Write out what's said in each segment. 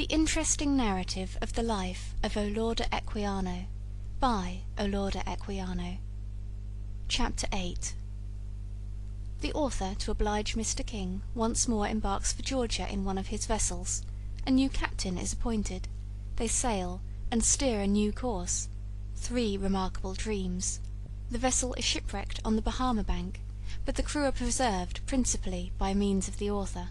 The Interesting Narrative of the Life of Olaudah Equiano by Olaudah Equiano. Chapter 8. The author, to oblige Mr. King, once more embarks for Georgia in one of his vessels. A new captain is appointed. They sail, and steer a new course. 3 remarkable dreams. The vessel is shipwrecked on the Bahama bank, but the crew are preserved principally by means of the author.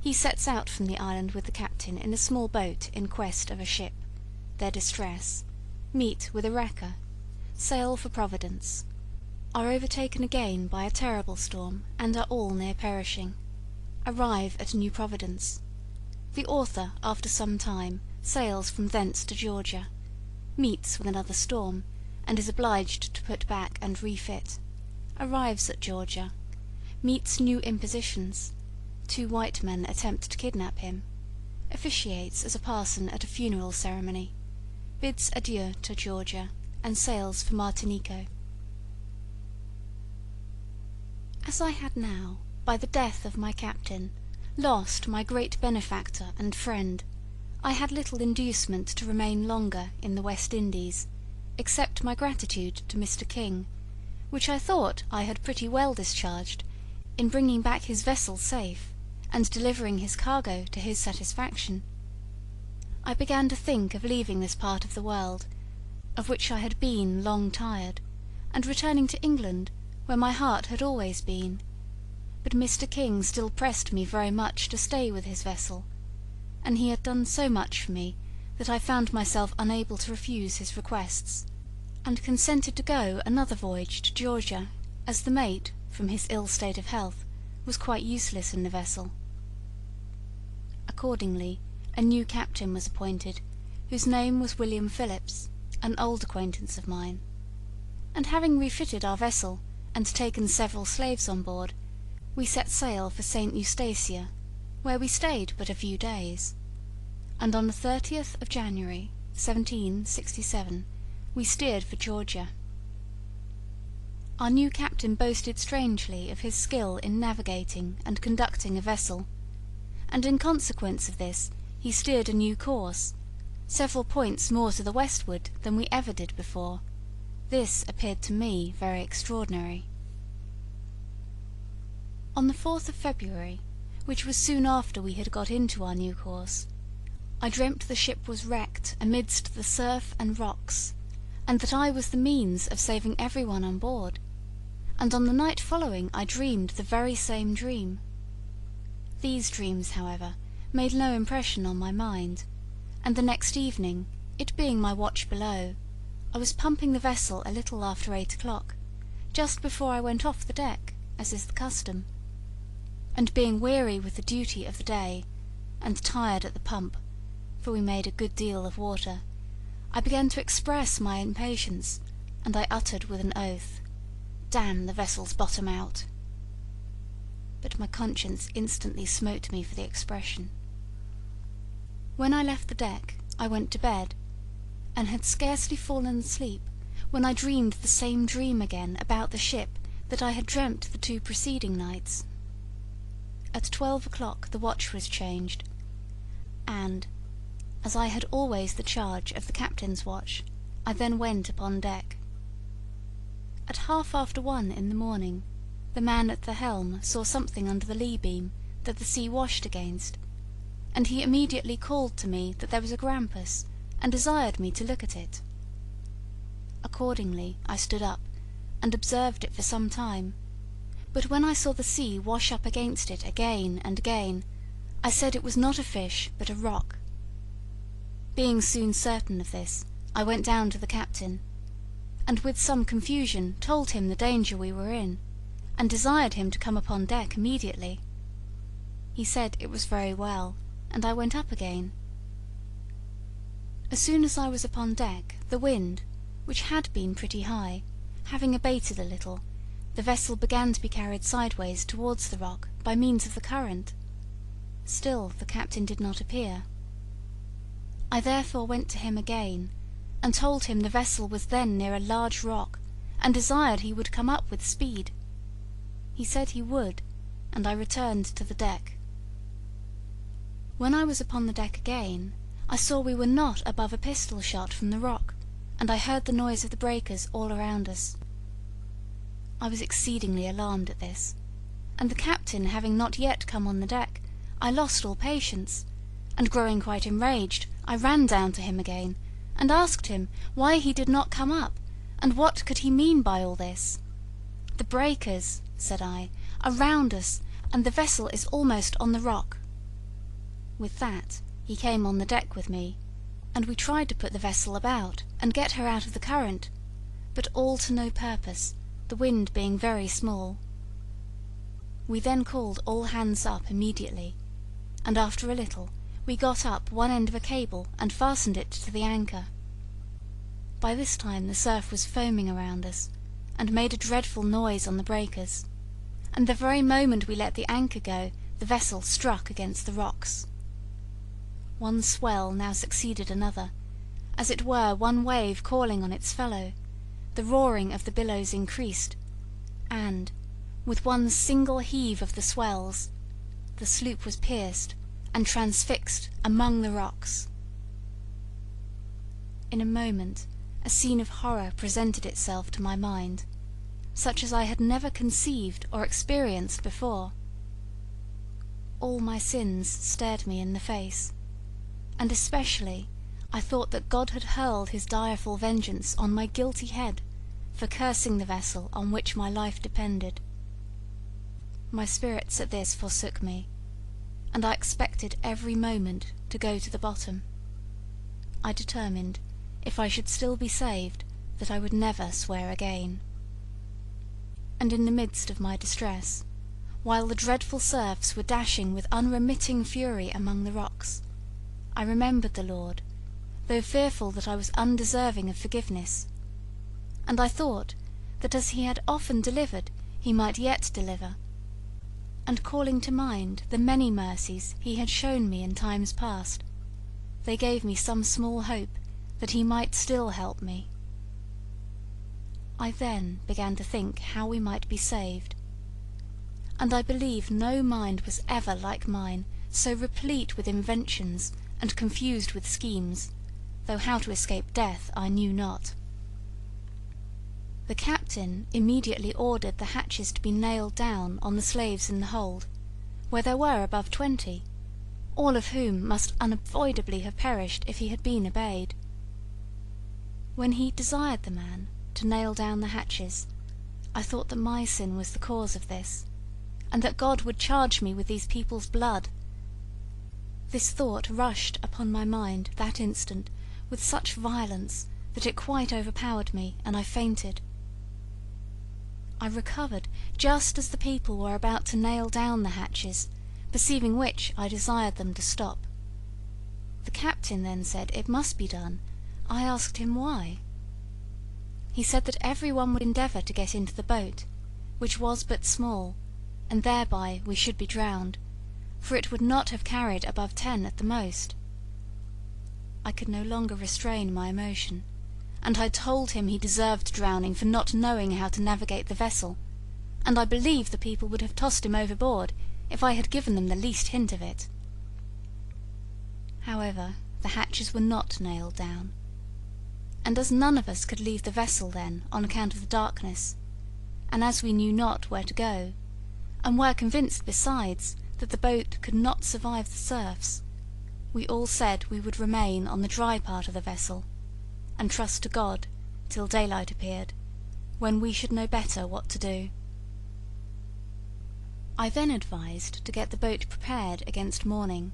He sets out from the island with the captain in a small boat in quest of a ship. Their distress. Meet with a wrecker. Sail for Providence. Are overtaken again by a terrible storm, and are all near perishing. Arrive at New Providence. The author, after some time, sails from thence to Georgia. Meets with another storm, and is obliged to put back and refit. Arrives at Georgia. Meets new impositions. 2 white men attempt to kidnap him. Officiates as a parson at a funeral ceremony. Bids adieu to Georgia, and sails for Martinico. As I had now, by the death of my captain, lost my great benefactor and friend, I had little inducement to remain longer in the West Indies, except my gratitude to Mr. King, which I thought I had pretty well discharged in bringing back his vessel safe, and delivering his cargo to his satisfaction. I began to think of leaving this part of the world, of which I had been long tired, and returning to England, where my heart had always been. But Mr. King still pressed me very much to stay with his vessel, and he had done so much for me that I found myself unable to refuse his requests, and consented to go another voyage to Georgia, as the mate, from his ill state of health, was quite useless in the vessel. Accordingly, a new captain was appointed, whose name was William Phillips, an old acquaintance of mine; and having refitted our vessel, and taken several slaves on board, we set sail for St. Eustatia, where we stayed but a few days; and on the 30th of January, 1767, we steered for Georgia. Our new captain boasted strangely of his skill in navigating and conducting a vessel, and in consequence of this he steered a new course, several points more to the westward than we ever did before. This appeared to me very extraordinary. On the 4th of February, which was soon after we had got into our new course, I dreamt the ship was wrecked amidst the surf and rocks, and that I was the means of saving every one on board; and on the night following I dreamed the very same dream. These dreams, however, made no impression on my mind, and the next evening, it being my watch below, I was pumping the vessel a little after 8 o'clock, just before I went off the deck, as is the custom; and being weary with the duty of the day, and tired at the pump, for we made a good deal of water, I began to express my impatience, and I uttered with an oath, "Damn the vessel's bottom out!" But my conscience instantly smote me for the expression. When I left the deck I went to bed, and had scarcely fallen asleep when I dreamed the same dream again about the ship that I had dreamt the 2 preceding nights. At 12 o'clock the watch was changed, and, as I had always the charge of the captain's watch, I then went upon deck. At 1:30 in the morning, the man at the helm saw something under the lee beam that the sea washed against, and he immediately called to me that there was a grampus, and desired me to look at it. Accordingly I stood up, and observed it for some time, but when I saw the sea wash up against it again and again, I said it was not a fish but a rock. Being soon certain of this, I went down to the captain, and with some confusion told him the danger we were in, and desired him to come upon deck immediately. He said it was very well, and I went up again. As soon as I was upon deck, the wind, which had been pretty high, having abated a little, the vessel began to be carried sideways towards the rock by means of the current. Still the captain did not appear. I therefore went to him again, and told him the vessel was then near a large rock, and desired he would come up with speed. He said he would, and I returned to the deck. When I was upon the deck again, I saw we were not above a pistol shot from the rock, and I heard the noise of the breakers all around us. I was exceedingly alarmed at this, and the captain having not yet come on the deck, I lost all patience, and growing quite enraged, I ran down to him again, and asked him why he did not come up, and what could he mean by all this. "The breakers," said I, "are round us, and the vessel is almost on the rock." With that he came on the deck with me, and we tried to put the vessel about, and get her out of the current, but all to no purpose, the wind being very small. We then called all hands up immediately, and after a little we got up one end of a cable and fastened it to the anchor. By this time the surf was foaming around us, and made a dreadful noise on the breakers, and the very moment we let the anchor go the vessel struck against the rocks. One swell now succeeded another, as it were one wave calling on its fellow. The roaring of the billows increased, and, with one single heave of the swells, the sloop was pierced and transfixed among the rocks. In a moment a scene of horror presented itself to my mind, such as I had never conceived or experienced before. All my sins stared me in the face, and especially I thought that God had hurled his direful vengeance on my guilty head for cursing the vessel on which my life depended. My spirits at this forsook me, and I expected every moment to go to the bottom. I determined, if I should still be saved, that I would never swear again. And in the midst of my distress, while the dreadful surfs were dashing with unremitting fury among the rocks, I remembered the Lord, though fearful that I was undeserving of forgiveness, and I thought that as he had often delivered he might yet deliver, and calling to mind the many mercies he had shown me in times past, they gave me some small hope that he might still help me. I then began to think how we might be saved, and I believe no mind was ever like mine, so replete with inventions and confused with schemes, though how to escape death I knew not. The captain immediately ordered the hatches to be nailed down on the slaves in the hold, where there were above 20, all of whom must unavoidably have perished if he had been obeyed. When he desired the man to nail down the hatches, I thought that my sin was the cause of this, and that God would charge me with these people's blood. This thought rushed upon my mind that instant with such violence that it quite overpowered me, and I fainted. I recovered just as the people were about to nail down the hatches, perceiving which I desired them to stop. The captain then said it must be done. I asked him why. He said that every one would endeavour to get into the boat, which was but small, and thereby we should be drowned, for it would not have carried above 10 at the most. I could no longer restrain my emotion, and I told him he deserved drowning for not knowing how to navigate the vessel, and I believe the people would have tossed him overboard if I had given them the least hint of it. However, the hatches were not nailed down, and as none of us could leave the vessel then on account of the darkness, and as we knew not where to go, and were convinced besides that the boat could not survive the surfs, we all said we would remain on the dry part of the vessel, and trust to God till daylight appeared, when we should know better what to do. I then advised to get the boat prepared against morning,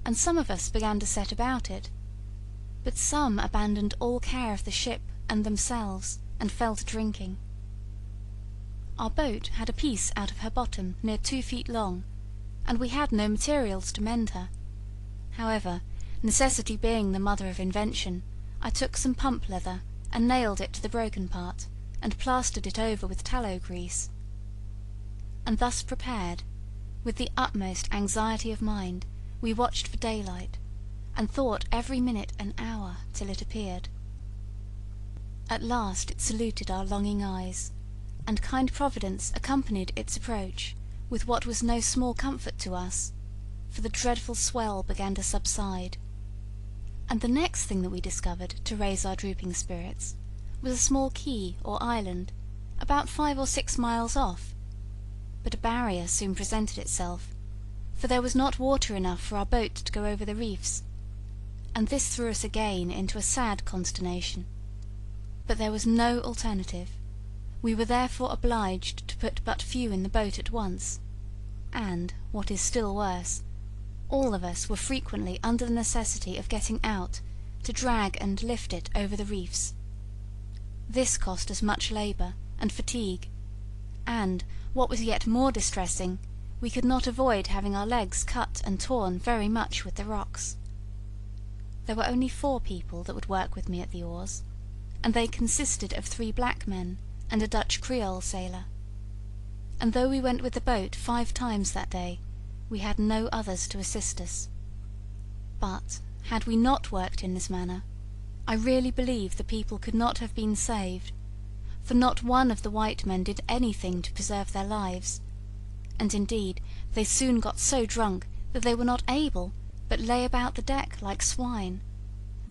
and some of us began to set about it, but some abandoned all care of the ship and themselves, and fell to drinking. Our boat had a piece out of her bottom near 2 feet long, and we had no materials to mend her. However, necessity being the mother of invention, I took some pump leather and nailed it to the broken part, and plastered it over with tallow grease. And thus prepared, with the utmost anxiety of mind, we watched for daylight, and thought every minute an hour till it appeared. At last it saluted our longing eyes, and kind Providence accompanied its approach with what was no small comfort to us, for the dreadful swell began to subside; and the next thing that we discovered to raise our drooping spirits was a small key or island, about 5 or 6 miles off. But a barrier soon presented itself, for there was not water enough for our boat to go over the reefs, and this threw us again into a sad consternation. But there was no alternative; we were therefore obliged to put but few in the boat at once, and, what is still worse, all of us were frequently under the necessity of getting out to drag and lift it over the reefs. This cost us much labour and fatigue, and, what was yet more distressing, we could not avoid having our legs cut and torn very much with the rocks. There were only 4 people that would work with me at the oars, and they consisted of 3 black men and a Dutch Creole sailor; and though we went with the boat 5 times that day, we had no others to assist us. But, had we not worked in this manner, I really believe the people could not have been saved, for not one of the white men did anything to preserve their lives, and indeed they soon got so drunk that they were not able, but lay about the deck like swine,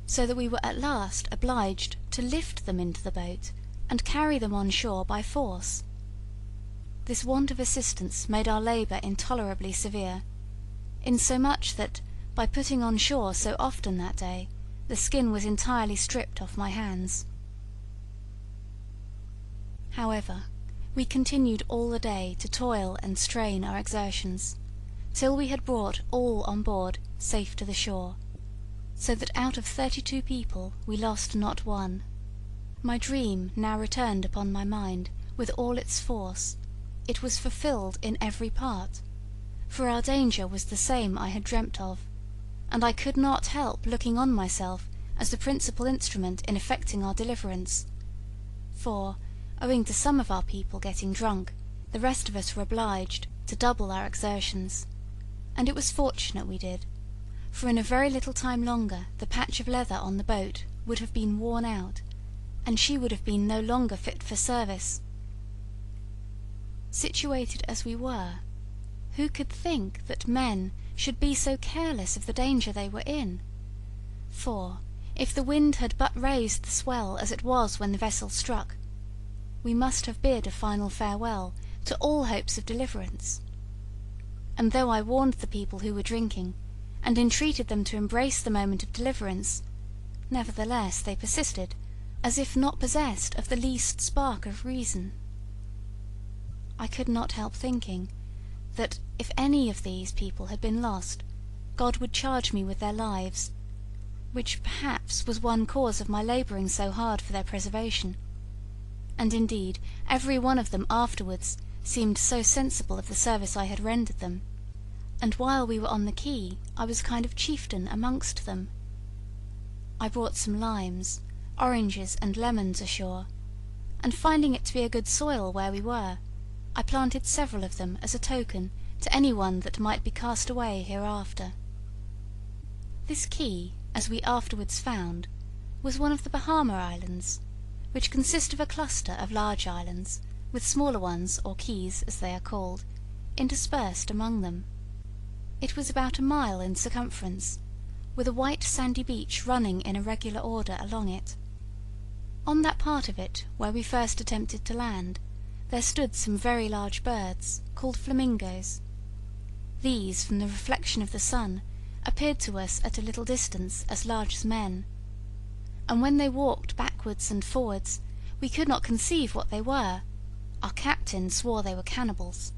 so that we were at last obliged to lift them into the boat and carry them on shore by force. This want of assistance made our labour intolerably severe, insomuch that, by putting on shore so often that day, the skin was entirely stripped off my hands. However, we continued all the day to toil and strain our exertions, till we had brought all on board safe to the shore, so that out of 32 people we lost not one. My dream now returned upon my mind with all its force. It was fulfilled in every part, for our danger was the same I had dreamt of, and I could not help looking on myself as the principal instrument in effecting our deliverance; for, owing to some of our people getting drunk, the rest of us were obliged to double our exertions, and it was fortunate we did, for in a very little time longer the patch of leather on the boat would have been worn out, and she would have been no longer fit for service. Situated as we were, who could think that men should be so careless of the danger they were in? For, if the wind had but raised the swell as it was when the vessel struck, we must have bid a final farewell to all hopes of deliverance. And though I warned the people who were drinking, and entreated them to embrace the moment of deliverance, nevertheless they persisted, as if not possessed of the least spark of reason. I could not help thinking that, if any of these people had been lost, God would charge me with their lives, which perhaps was one cause of my labouring so hard for their preservation; and indeed every one of them afterwards seemed so sensible of the service I had rendered them, and while we were on the quay I was a kind of chieftain amongst them. I brought some limes, oranges, and lemons ashore, and finding it to be a good soil where we were, I planted several of them as a token to any one that might be cast away hereafter. This quay, as we afterwards found, was one of the Bahama Islands, which consist of a cluster of large islands, with smaller ones, or keys as they are called, interspersed among them. It was about a mile in circumference, with a white sandy beach running in a regular order along it. On that part of it where we first attempted to land, there stood some very large birds, called flamingoes. These, from the reflection of the sun, appeared to us at a little distance as large as men, and when they walked backwards and forwards we could not conceive what they were. Our captain swore they were cannibals.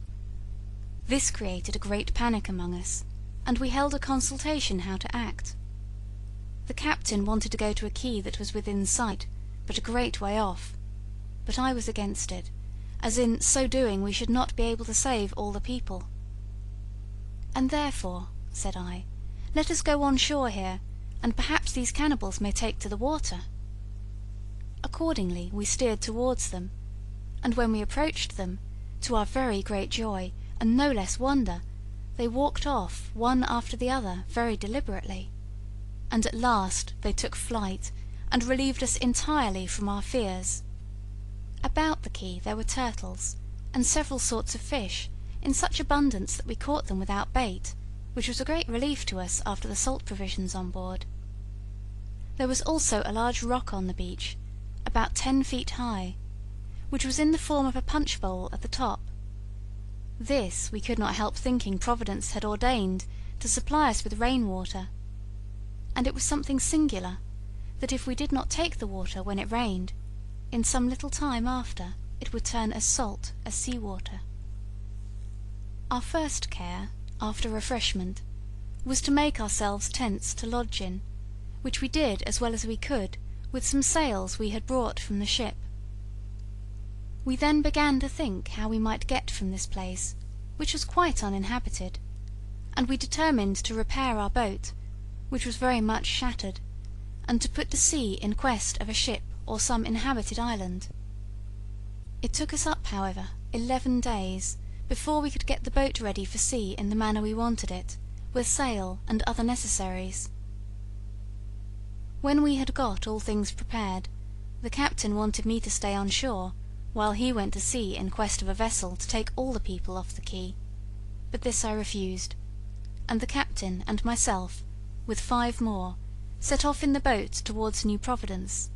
This created a great panic among us, and we held a consultation how to act. The captain wanted to go to a quay that was within sight, but a great way off, but I was against it, as in so doing we should not be able to save all the people. "And therefore," said I, "let us go on shore here, and perhaps these cannibals may take to the water." Accordingly we steered towards them, and when we approached them, to our very great joy, and no less wonder, they walked off one after the other very deliberately, and at last they took flight, and relieved us entirely from our fears. About the quay there were turtles, and several sorts of fish, in such abundance that we caught them without bait, which was a great relief to us after the salt provisions on board. There was also a large rock on the beach, about 10 feet high, which was in the form of a punch bowl at the top. This we could not help thinking Providence had ordained to supply us with rain water; and it was something singular, that if we did not take the water when it rained, in some little time after it would turn as salt as sea water. Our first care, after refreshment, was to make ourselves tents to lodge in, which we did as well as we could with some sails we had brought from the ship. We then began to think how we might get from this place, which was quite uninhabited, and we determined to repair our boat, which was very much shattered, and to put to sea in quest of a ship or some inhabited island. It took us up, however, 11 days before we could get the boat ready for sea in the manner we wanted it, with sail and other necessaries. When we had got all things prepared, the captain wanted me to stay on shore while he went to sea in quest of a vessel to take all the people off the quay, but this I refused, and the captain and myself, with 5 more, set off in the boat towards New Providence.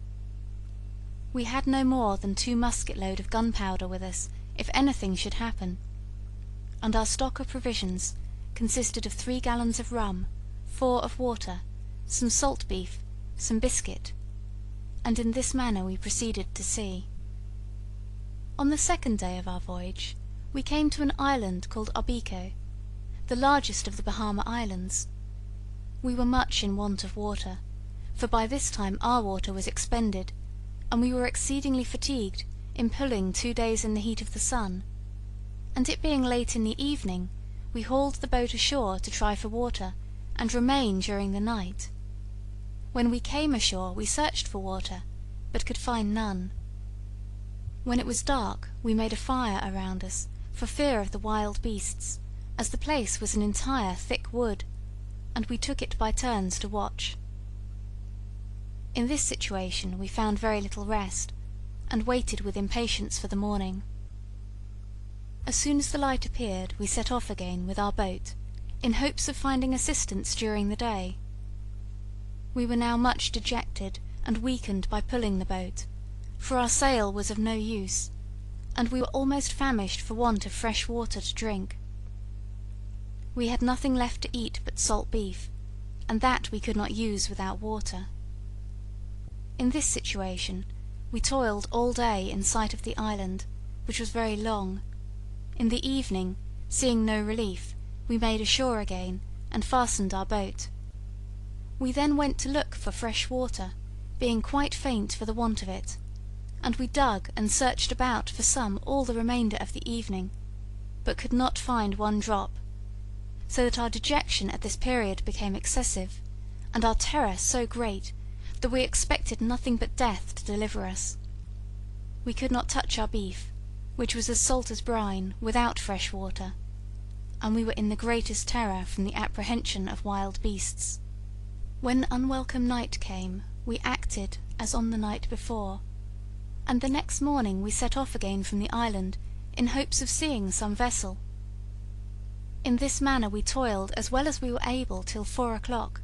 We had no more than 2 musket-load of gunpowder with us if anything should happen, and our stock of provisions consisted of 3 gallons of rum, 4 of water, some salt beef, some biscuit, and in this manner we proceeded to sea. On the 2nd day of our voyage we came to an island called Obico, the largest of the Bahama Islands. We were much in want of water, for by this time our water was expended, and we were exceedingly fatigued in pulling 2 days in the heat of the sun, and it being late in the evening, we hauled the boat ashore to try for water, and remain during the night. When we came ashore we searched for water, but could find none. When it was dark we made a fire around us, for fear of the wild beasts, as the place was an entire thick wood, and we took it by turns to watch. In this situation we found very little rest, and waited with impatience for the morning. As soon as the light appeared we set off again with our boat, in hopes of finding assistance during the day. We were now much dejected and weakened by pulling the boat, for our sail was of no use, and we were almost famished for want of fresh water to drink. We had nothing left to eat but salt beef, and that we could not use without water. In this situation we toiled all day in sight of the island, which was very long. In the evening, seeing no relief, we made ashore again, and fastened our boat. We then went to look for fresh water, being quite faint for the want of it, and we dug and searched about for some all the remainder of the evening, but could not find 1 drop, so that our dejection at this period became excessive, and our terror so great, that we expected nothing but death to deliver us. We could not touch our beef, which was as salt as brine, without fresh water, and we were in the greatest terror from the apprehension of wild beasts. When unwelcome night came, we acted as on the night before, and the next morning we set off again from the island in hopes of seeing some vessel. In this manner we toiled as well as we were able till 4 o'clock,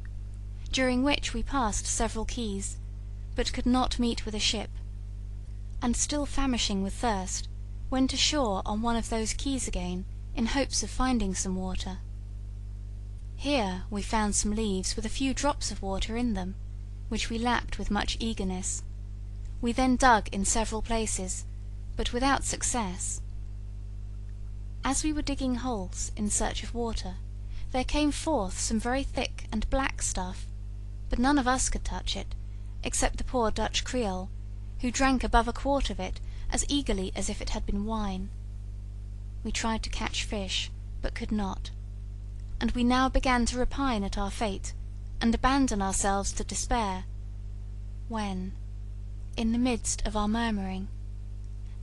during which we passed several quays, but could not meet with a ship, and still famishing with thirst, went ashore on one of those quays again in hopes of finding some water. Here we found some leaves with a few drops of water in them, which we lapped with much eagerness. We then dug in several places, but without success. As we were digging holes in search of water, there came forth some very thick and black stuff, but none of us could touch it, except the poor Dutch Creole, who drank above a quart of it as eagerly as if it had been wine. We tried to catch fish, but could not, and we now began to repine at our fate, and abandon ourselves to despair, when, in the midst of our murmuring,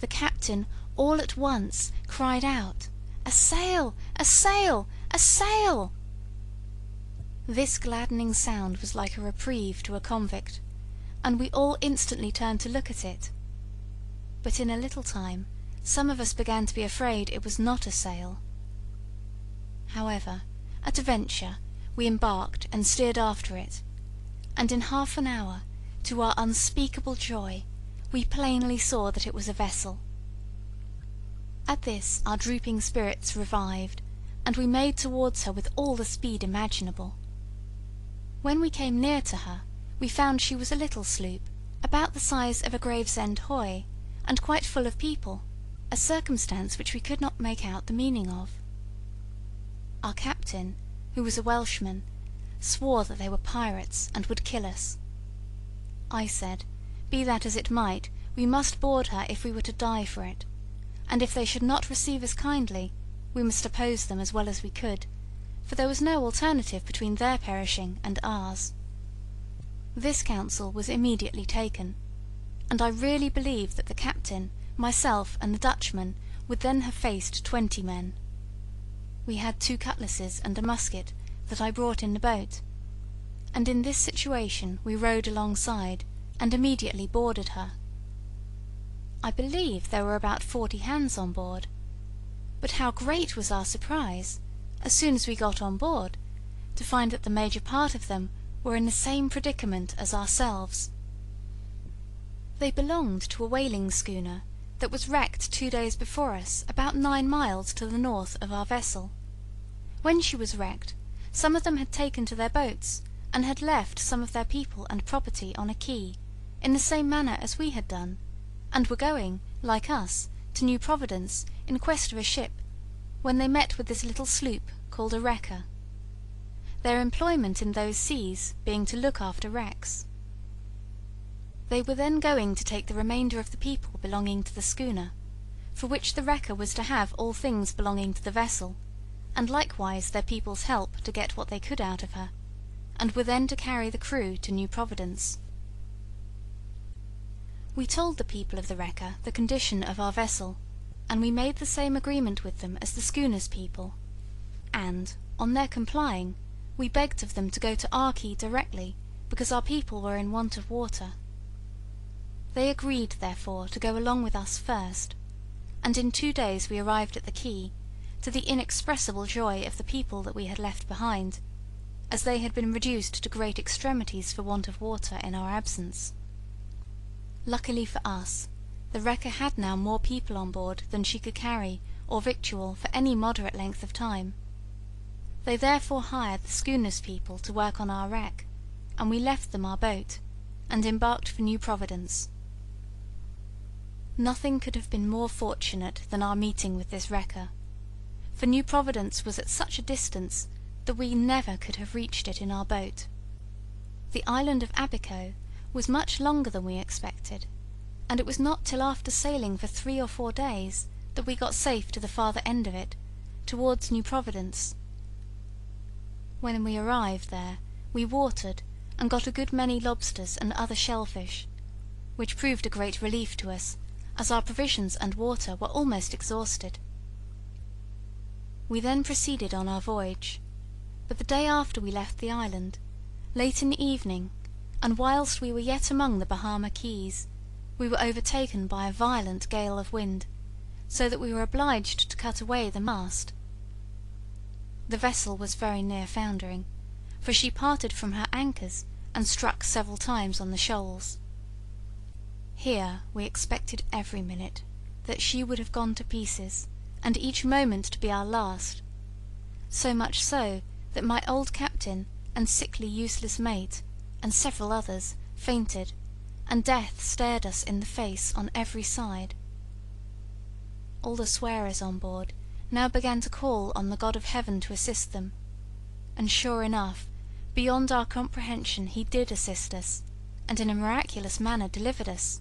the captain all at once cried out, "A sail! A sail! A sail!" This gladdening sound was like a reprieve to a convict, and we all instantly turned to look at it. But in a little time some of us began to be afraid it was not a sail. However, at a venture, we embarked and steered after it, and in half an hour, to our unspeakable joy, we plainly saw that it was a vessel. At this our drooping spirits revived, and we made towards her with all the speed imaginable. When we came near to her, we found she was a little sloop, about the size of a Gravesend hoy, and quite full of people, a circumstance which we could not make out the meaning of. Our captain, who was a Welshman, swore that they were pirates and would kill us. I said, be that as it might, we must board her if we were to die for it, and if they should not receive us kindly, we must oppose them as well as we could, for there was no alternative between their perishing and ours. This counsel was immediately taken, and I really believe that the captain, myself, and the Dutchman would then have faced 20 men. We had 2 cutlasses and a musket that I brought in the boat, and in this situation we rowed alongside, and immediately boarded her. I believe there were about 40 hands on board, but how great was our surprise, as soon as we got on board, to find that the major part of them were in the same predicament as ourselves. They belonged to a whaling schooner that was wrecked 2 days before us, about 9 miles to the north of our vessel. When she was wrecked, some of them had taken to their boats, and had left some of their people and property on a quay, in the same manner as we had done, and were going, like us, to New Providence in quest of a ship, when they met with this little sloop called a wrecker, their employment in those seas being to look after wrecks. They were then going to take the remainder of the people belonging to the schooner, for which the wrecker was to have all things belonging to the vessel, and likewise their people's help to get what they could out of her, and were then to carry the crew to New Providence. We told the people of the wrecker the condition of our vessel, and we made the same agreement with them as the schooner's people, and, on their complying, we begged of them to go to our quay directly, because our people were in want of water. They agreed, therefore, to go along with us first, and in 2 days we arrived at the quay, to the inexpressible joy of the people that we had left behind, as they had been reduced to great extremities for want of water in our absence. Luckily for us, the wrecker had now more people on board than she could carry or victual for any moderate length of time. They therefore hired the schooner's people to work on our wreck, and we left them our boat, and embarked for New Providence. Nothing could have been more fortunate than our meeting with this wrecker, for New Providence was at such a distance that we never could have reached it in our boat. The island of Abico was much longer than we expected, and it was not till after sailing for 3 or 4 days that we got safe to the farther end of it, towards New Providence. When we arrived there, we watered, and got a good many lobsters and other shellfish, which proved a great relief to us, as our provisions and water were almost exhausted. We then proceeded on our voyage, but the day after we left the island, late in the evening, and whilst we were yet among the Bahama Keys, we were overtaken by a violent gale of wind, so that we were obliged to cut away the mast. The vessel was very near foundering, for she parted from her anchors and struck several times on the shoals. Here we expected every minute that she would have gone to pieces, and each moment to be our last, so much so that my old captain and sickly useless mate and several others fainted, and death stared us in the face on every side. All the swearers on board now began to call on the God of heaven to assist them, and sure enough, beyond our comprehension he did assist us, and in a miraculous manner delivered us.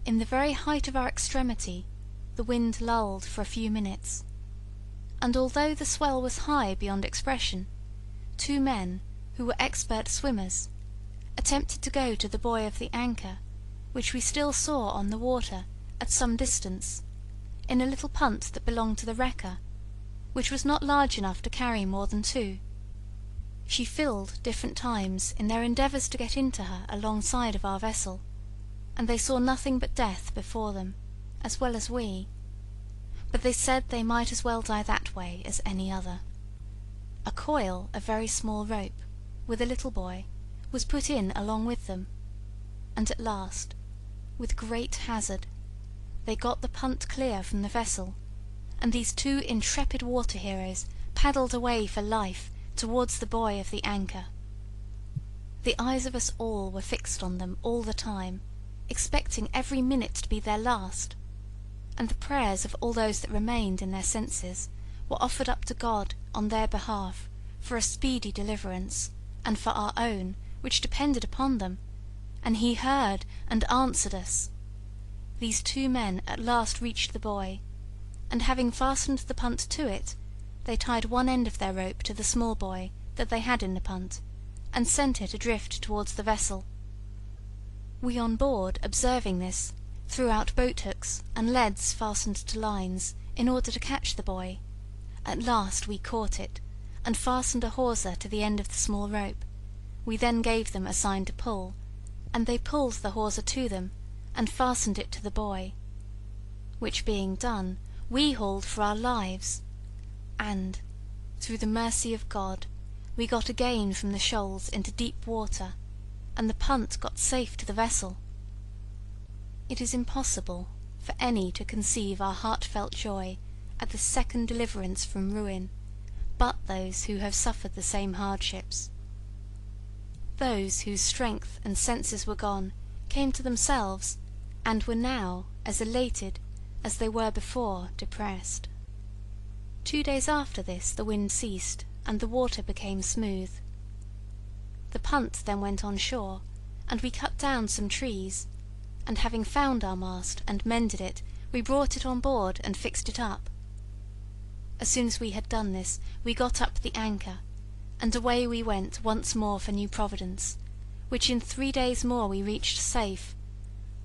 In the very height of our extremity the wind lulled for a few minutes, and although the swell was high beyond expression, 2 men, who were expert swimmers, attempted to go to the buoy of the anchor, which we still saw on the water at some distance, in a little punt that belonged to the wrecker, which was not large enough to carry more than 2. She filled different times in their endeavours to get into her alongside of our vessel, and they saw nothing but death before them, as well as we, but they said they might as well die that way as any other. A coil of very small rope, with a little boy, was put in along with them, and at last, with great hazard, they got the punt clear from the vessel, and these two intrepid water heroes paddled away for life towards the buoy of the anchor. The eyes of us all were fixed on them all the time, expecting every minute to be their last, and the prayers of all those that remained in their senses were offered up to God on their behalf for a speedy deliverance, and for our own, which depended upon them, and he heard and answered us. These two men at last reached the buoy, and having fastened the punt to it, they tied one end of their rope to the small buoy that they had in the punt, and sent it adrift towards the vessel. We on board, observing this, threw out boat hooks and leads fastened to lines, in order to catch the buoy. At last we caught it, and fastened a hawser to the end of the small rope. We then gave them a sign to pull, and they pulled the hawser to them, and fastened it to the buoy. Which being done, we hauled for our lives, and, through the mercy of God, we got again from the shoals into deep water, and the punt got safe to the vessel. It is impossible for any to conceive our heartfelt joy at the second deliverance from ruin, but those who have suffered the same hardships. Those whose strength and senses were gone came to themselves, and were now as elated as they were before depressed. 2 days after this the wind ceased, and the water became smooth. The punt then went on shore, and we cut down some trees, and having found our mast and mended it, we brought it on board and fixed it up. As soon as we had done this, we got up the anchor, and away we went once more for New Providence, which in 3 days more we reached safe,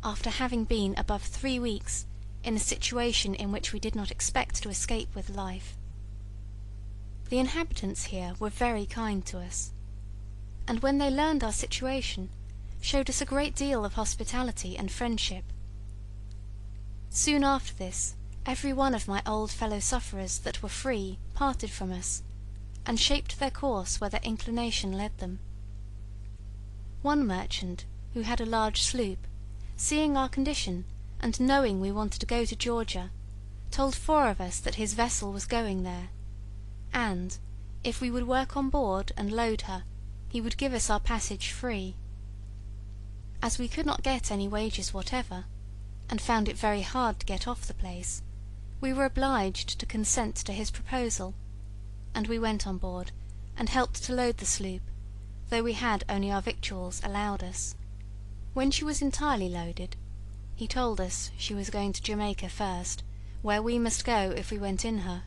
after having been above 3 weeks in a situation in which we did not expect to escape with life. The inhabitants here were very kind to us, and when they learned our situation, showed us a great deal of hospitality and friendship. Soon after this, every one of my old fellow sufferers that were free parted from us, and shaped their course where their inclination led them. One merchant, who had a large sloop, seeing our condition, and knowing we wanted to go to Georgia, told 4 of us that his vessel was going there, and, if we would work on board and load her, he would give us our passage free. As we could not get any wages whatever, and found it very hard to get off the place, we were obliged to consent to his proposal, and we went on board, and helped to load the sloop, though we had only our victuals allowed us. When she was entirely loaded, he told us she was going to Jamaica first, where we must go if we went in her.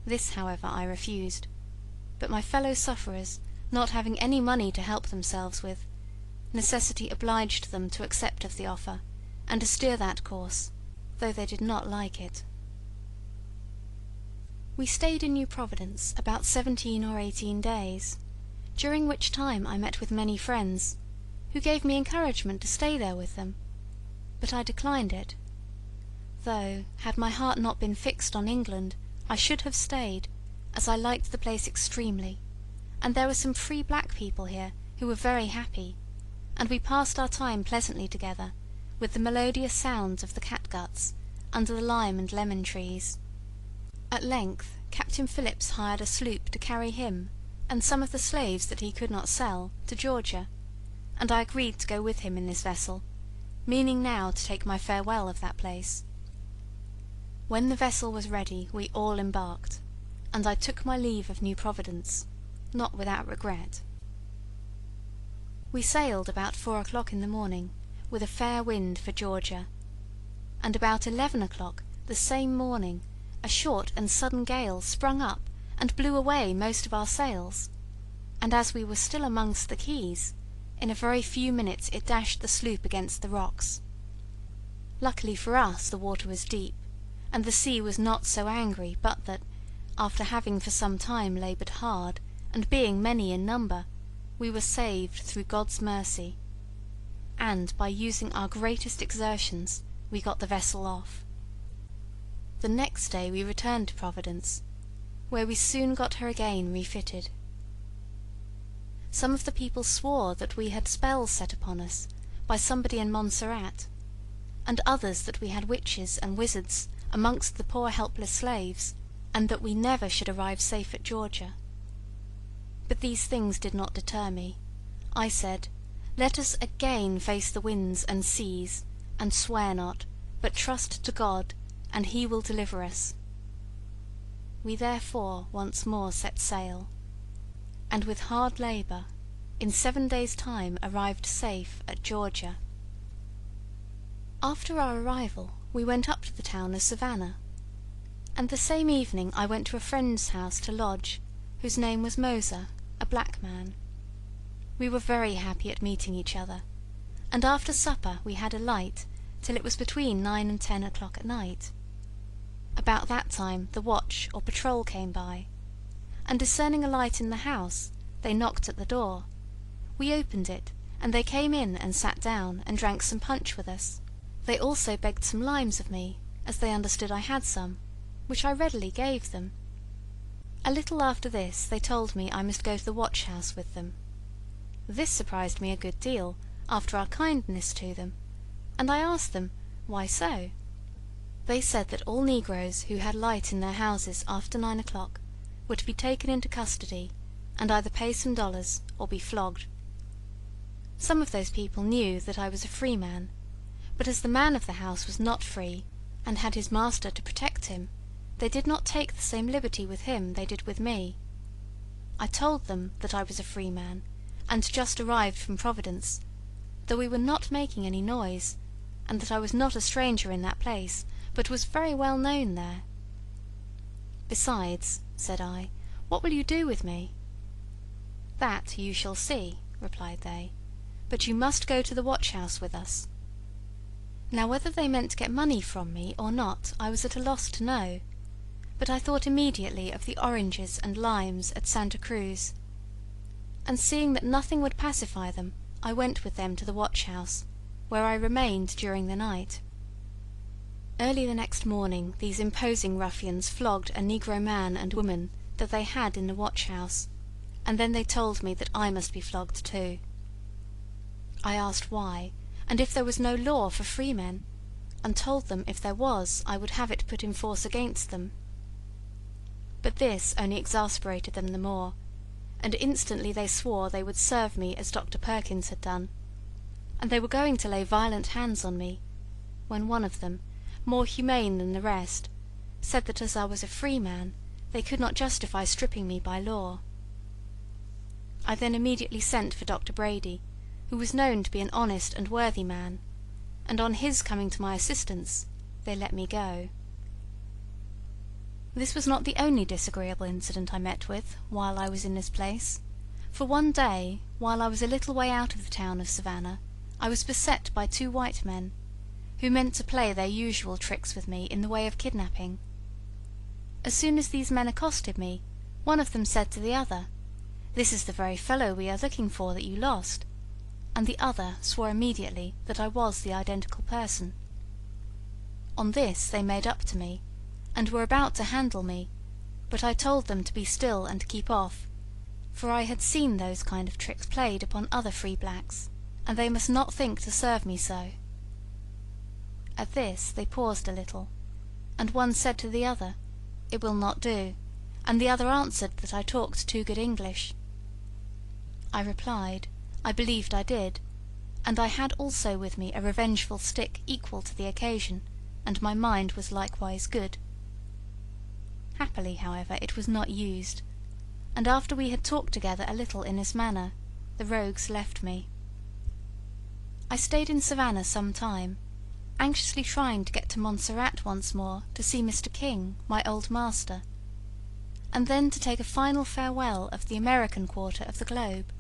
This, however, I refused, but my fellow sufferers, not having any money to help themselves with, necessity obliged them to accept of the offer, and to steer that course, though they did not like it. We stayed in New Providence about 17 or 18 days, during which time I met with many friends, who gave me encouragement to stay there with them, but I declined it, though, had my heart not been fixed on England, I should have stayed, as I liked the place extremely, and there were some free black people here who were very happy, and we passed our time pleasantly together, with the melodious sounds of the catguts under the lime and lemon trees. At length Captain Phillips hired a sloop to carry him, and some of the slaves that he could not sell, to Georgia, and I agreed to go with him in this vessel, meaning now to take my farewell of that place. When the vessel was ready we all embarked, and I took my leave of New Providence, not without regret. We sailed about 4 o'clock in the morning, with a fair wind for Georgia, and about 11 o'clock the same morning a short and sudden gale sprung up and blew away most of our sails, and as we were still amongst the keys, in a very few minutes it dashed the sloop against the rocks. Luckily for us the water was deep, and the sea was not so angry but that, after having for some time laboured hard, and being many in number, we were saved through God's mercy, and by using our greatest exertions we got the vessel off. The next day we returned to Providence, where we soon got her again refitted. Some of the people swore that we had spells set upon us by somebody in Montserrat, and others that we had witches and wizards amongst the poor helpless slaves, and that we never should arrive safe at Georgia. But these things did not deter me. I said, "Let us again face the winds and seas, and swear not, but trust to God, and he will deliver us." We therefore once more set sail, and with hard labour, in 7 days' time arrived safe at Georgia. After our arrival we went up to the town of Savannah, and the same evening I went to a friend's house to lodge, whose name was Moser, a black man. We were very happy at meeting each other, and after supper we had a light till it was between 9 and 10 o'clock at night. About that time the watch or patrol came by, and discerning a light in the house, they knocked at the door. We opened it, and they came in and sat down and drank some punch with us. They also begged some limes of me, as they understood I had some, which I readily gave them. A little after this they told me I must go to the watch house with them. This surprised me a good deal, after our kindness to them, and I asked them, why so? They said that all negroes who had light in their houses after 9 o'clock were to be taken into custody, and either pay some dollars or be flogged. Some of those people knew that I was a free man, but as the man of the house was not free, and had his master to protect him, they did not take the same liberty with him they did with me. I told them that I was a free man, and just arrived from Providence, though we were not making any noise, and that I was not a stranger in that place, but was very well known there. "Besides," said I, "what will you do with me?" "That you shall see," replied they, "but you must go to the watch house with us." Now whether they meant to get money from me or not I was at a loss to know, but I thought immediately of the oranges and limes at Santa Cruz, and seeing that nothing would pacify them, I went with them to the watch house, where I remained during the night. Early the next morning these imposing ruffians flogged a negro man and woman that they had in the watch house, and then they told me that I must be flogged too. I asked why, and if there was no law for free men, and told them if there was I would have it put in force against them. But this only exasperated them the more, and instantly they swore they would serve me as Dr. Perkins had done, and they were going to lay violent hands on me, when one of them, more humane than the rest, said that as I was a free man they could not justify stripping me by law. I then immediately sent for Dr. Brady, who was known to be an honest and worthy man, and on his coming to my assistance they let me go. This was not the only disagreeable incident I met with while I was in this place, for one day, while I was a little way out of the town of Savannah, I was beset by 2 white men, who meant to play their usual tricks with me in the way of kidnapping. As soon as these men accosted me, one of them said to the other, "This is the very fellow we are looking for that you lost," and the other swore immediately that I was the identical person. On this they made up to me, and were about to handle me, but I told them to be still and to keep off, for I had seen those kind of tricks played upon other free blacks, and they must not think to serve me so. At this they paused a little, and one said to the other, "It will not do," and the other answered that I talked too good English. I replied, I believed I did, and I had also with me a revengeful stick equal to the occasion, and my mind was likewise good. Happily, however, it was not used, and after we had talked together a little in this manner, the rogues left me. I stayed in Savannah some time, anxiously trying to get to Montserrat once more to see Mr. King, my old master, and then to take a final farewell of the American quarter of the globe.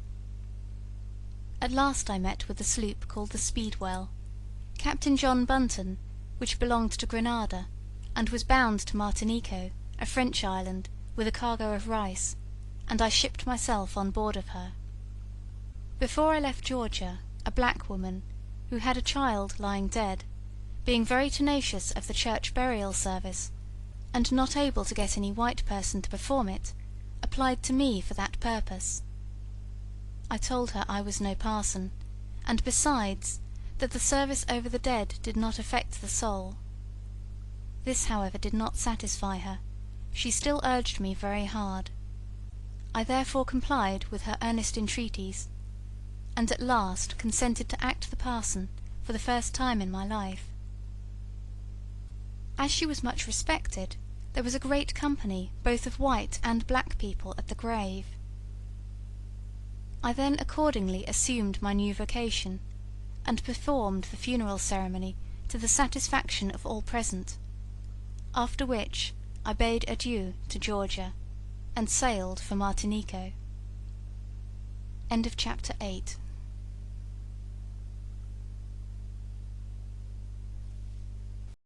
At last I met with the sloop called the Speedwell, Captain John Bunton, which belonged to Grenada, and was bound to Martinico, a French island, with a cargo of rice, and I shipped myself on board of her. Before I left Georgia, a black woman, who had a child lying dead, being very tenacious of the church burial service, and not able to get any white person to perform it, applied to me for that purpose. I told her I was no parson, and besides, that the service over the dead did not affect the soul. This, however, did not satisfy her; she still urged me very hard. I therefore complied with her earnest entreaties, and at last consented to act the parson for the first time in my life. As she was much respected, there was a great company both of white and black people at the grave. I then accordingly assumed my new vocation, and performed the funeral ceremony to the satisfaction of all present, after which I bade adieu to Georgia, and sailed for Martinico. Chapter 8